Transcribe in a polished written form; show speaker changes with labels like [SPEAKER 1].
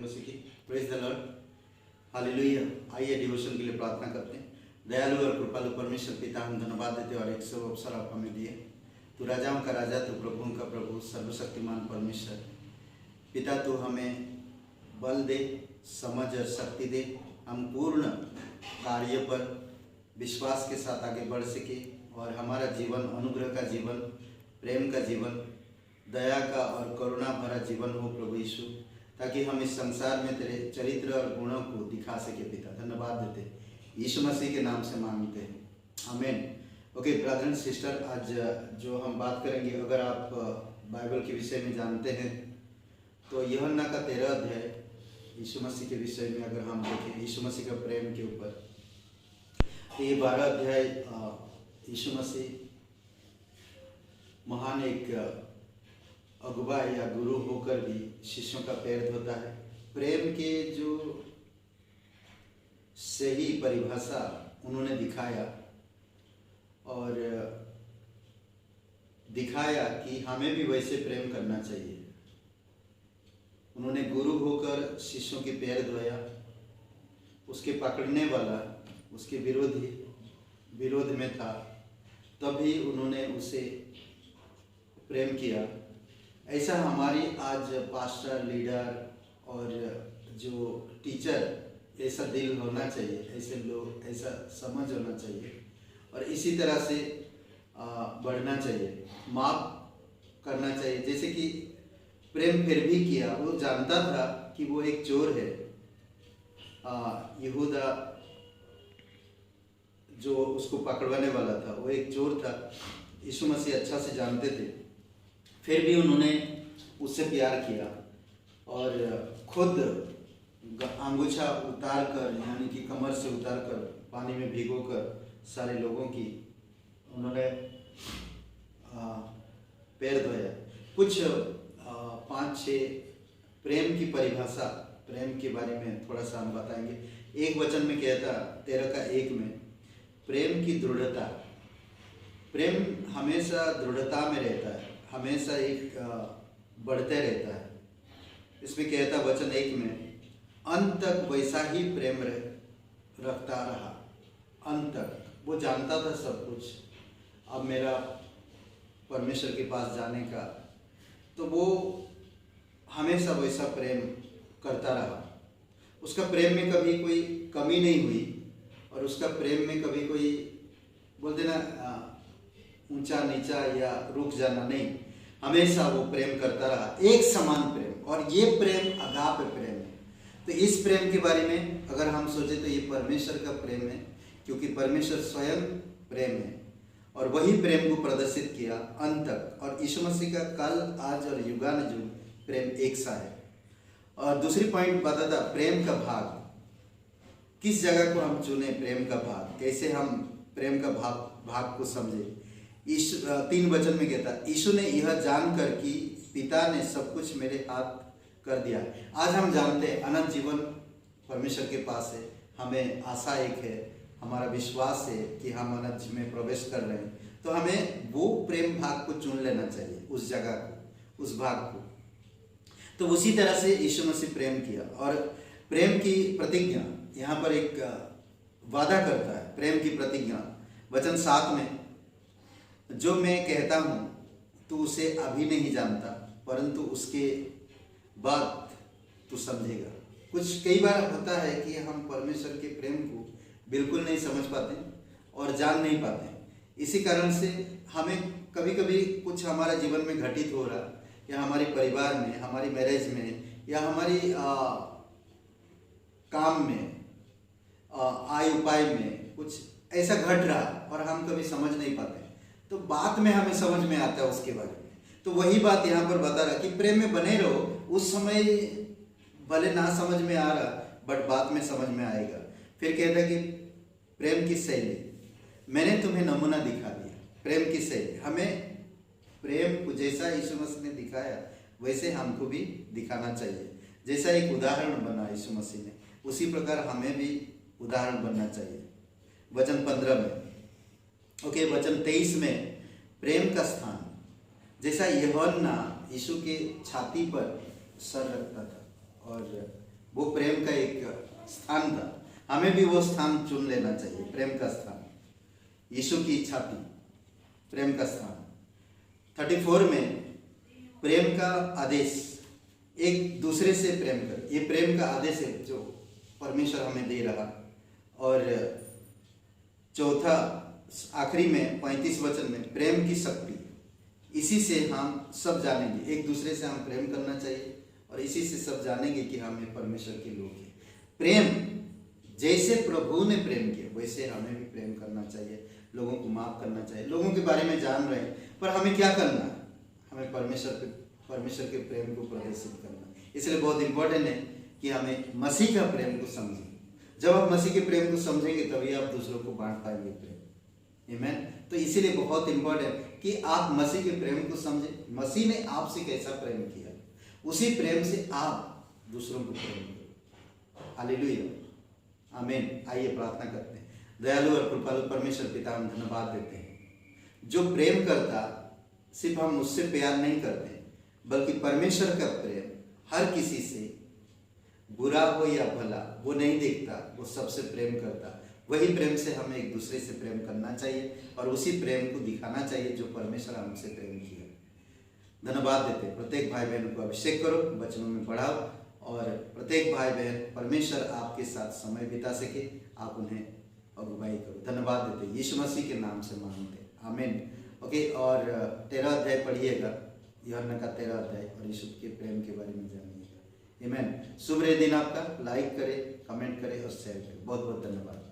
[SPEAKER 1] मसीह की praise the Lord, hallelujah. आइए devotion के लिए प्रार्थना करते हैं। दयालु और कृपालु परमेश्वर पिता, हम धन्यवाद देते और एक सब अवसर आप हमें दिए। तू राजाओं का राजा, तू प्रभुओं का प्रभु, सर्वशक्तिमान परमेश्वर पिता, तू हमें बल दे, समझ और शक्ति दे, हम पूर्ण कार्य पर विश्वास के साथ आगे बढ़ सके और हमारा जीवन अनुग्रह का जीवन, प्रेम का जीवन, दया का और करुणा भरा जीवन हो प्रभु यीशु, ताकि हम इस संसार में तेरे चरित्र और गुणों को दिखा सके। पिता धन्यवाद देते यीशु मसीह के नाम से मांगते हैं, आमीन। ओके ब्रदर एंड सिस्टर, आज जो हम बात करेंगे, अगर आप बाइबल के विषय में जानते हैं तो यूहन्ना का 13 अध्याय यीशु मसीह के विषय में अगर हम देखें, यीशु मसीह का प्रेम के ऊपर, तो ये 12 अध्याय यीशु मसीह महान एक अगुवा या गुरु होकर भी शिष्यों का पैर धोता है। प्रेम के जो सही परिभाषा उन्होंने दिखाया और दिखाया कि हमें भी वैसे प्रेम करना चाहिए। उन्होंने गुरु होकर शिष्यों के पैर धोया, उसके पकड़ने वाला उसके विरोध में था, तभी उन्होंने उसे प्रेम किया। ऐसा हमारी आज पास्टर, लीडर और जो टीचर, ऐसा दिल होना चाहिए, ऐसे लोग, ऐसा समझ होना चाहिए और इसी तरह से बढ़ना चाहिए, माफ करना चाहिए। जैसे कि प्रेम फिर भी किया, वो जानता था कि वो एक चोर है। यहूदा जो उसको पकड़वाने वाला था वो एक चोर था, यीशु मसीह अच्छा से जानते थे, फिर भी उन्होंने उससे प्यार किया और खुद अंगूछा उतार कर, यानी कि कमर से उतार कर पानी में भिगो कर सारे लोगों की उन्होंने पैर धोया। कुछ 5-6 प्रेम की परिभाषा, प्रेम के बारे में थोड़ा सा हम बताएंगे। एक वचन में कहता 13 का 1 में, प्रेम की दृढ़ता। प्रेम हमेशा दृढ़ता में रहता है, हमेशा एक बढ़ते रहता है। इसमें कहता वचन 1 में, अंत तक वैसा ही प्रेम रखता रहा। अंत तक वो जानता था सब कुछ, अब मेरा परमेश्वर के पास जाने का, तो वो हमेशा वैसा प्रेम करता रहा। उसका प्रेम में कभी कोई कमी नहीं हुई और उसका प्रेम में कभी कोई बोलते ना ऊंचा नीचा या रुक जाना नहीं, हमेशा वो प्रेम करता रहा, एक समान प्रेम। और ये प्रेम अगाप प्रेम है। तो इस प्रेम के बारे में अगर हम सोचे तो ये परमेश्वर का प्रेम है, क्योंकि परमेश्वर स्वयं प्रेम है और वही प्रेम को प्रदर्शित किया अंत तक। और यीशु मसीह का कल, आज और युगानुयुग प्रेम एक सा है। और दूसरी पॉइंट बताता प्रेम का भाग, किस जगह को हम चुने, प्रेम का भाग, कैसे हम प्रेम का भाग को समझे। 3 वचन में कहता, यीशु ने यह जानकर कि पिता ने सब कुछ मेरे हाथ कर दिया। आज हम जानते हैं अनंत जीवन परमेश्वर के पास है, हमें आशा एक है, हमारा विश्वास है कि हम अनंत में प्रवेश कर रहे हैं, तो हमें वो प्रेम भाग को चुन लेना चाहिए, उस जगह को, उस भाग को। तो उसी तरह से यीशु मसीह प्रेम किया और प्रेम की प्रतिज्ञा यहाँ पर एक वादा करता है। प्रेम की प्रतिज्ञा वचन 7 में, जो मैं कहता हूँ तू उसे अभी नहीं जानता, परंतु उसके बाद तू समझेगा। कुछ कई बार होता है कि हम परमेश्वर के प्रेम को बिल्कुल नहीं समझ पाते और जान नहीं पाते। इसी कारण से हमें कभी कभी कुछ हमारे जीवन में घटित हो रहा, या हमारे परिवार में, हमारी मैरिज में, या हमारी काम में, आय उपाय में कुछ ऐसा घट रहा और हम कभी समझ नहीं पाते, तो बाद में हमें समझ में आता है उसके बारे में। तो वही बात यहाँ पर बता रहा कि प्रेम में बने रहो, उस समय भले ना समझ में आ रहा बट बाद में समझ में आएगा। फिर कहता कि प्रेम की शैली, मैंने तुम्हें नमूना दिखा दिया। प्रेम की शैली, हमें प्रेम को जैसा यीशु मसीह ने दिखाया वैसे हमको भी दिखाना चाहिए। जैसा एक उदाहरण बना यीशु मसीह ने, उसी प्रकार हमें भी उदाहरण बनना चाहिए। वचन 15 में, ओके, वचन 23 में, प्रेम का स्थान, जैसा यूहन्ना यीशु के छाती पर सर रखता था और वो प्रेम का एक स्थान था। हमें भी वो स्थान चुन लेना चाहिए, प्रेम का स्थान। यीशु की इच्छा थी प्रेम का स्थान। 34 में प्रेम का आदेश, एक दूसरे से प्रेम कर, ये प्रेम का आदेश है जो परमेश्वर हमें दे रहा। और चौथा आखिरी में 35 वचन में प्रेम की शक्ति, इसी से हम सब जानेंगे, एक दूसरे से हम प्रेम करना चाहिए और इसी से सब जानेंगे कि हम परमेश्वर के लोग हैं। प्रेम, जैसे प्रभु ने प्रेम किया वैसे हमें भी प्रेम करना चाहिए, लोगों को माफ करना चाहिए। लोगों के बारे में जान रहे हैं, पर हमें क्या करना है? हमें परमेश्वर के प्रेम को प्रदर्शित करना। इसलिए बहुत इंपॉर्टेंट है कि हमें मसीह का प्रेम को समझें। जब आप मसीह के प्रेम को समझेंगे तभी आप दूसरों को बांट पाएंगे प्रेम। आमीन। तो इसीलिए बहुत इंपॉर्टेंट कि आप मसीह के प्रेम को समझें। मसीह ने आपसे कैसा प्रेम किया, उसी प्रेम से आप दूसरों को प्रेम करो। हालेलुया, आमीन। आइए प्रार्थना करते हैं। दयालु और कृपालु परमेश्वर पिता, हम धन्यवाद देते हैं। जो प्रेम करता, सिर्फ हम उससे प्यार नहीं करते बल्कि परमेश्वर का प्रेम हर किसी से, बुरा हो या भला, वो नहीं देखता, वो सबसे प्रेम करता। वही प्रेम से हमें एक दूसरे से प्रेम करना चाहिए और उसी प्रेम को दिखाना चाहिए जो परमेश्वर हमसे प्रेम किया। धन्यवाद देते। प्रत्येक भाई बहन को अभिषेक करो, वचनों में बढ़ाओ और प्रत्येक भाई बहन परमेश्वर आपके साथ समय बिता सके, आप उन्हें अगुवाई करो। धन्यवाद देते यीशु मसीह के नाम से मांगते, आमीन। ओके, और 13 अध्याय पढ़िएगा, यूहन्ना का 13 अध्याय, और यीशु के प्रेम के बारे में जानिएगा। आमीन। शुभ दिन आपका। लाइक करें, कमेंट करें और शेयर करें। बहुत बहुत धन्यवाद।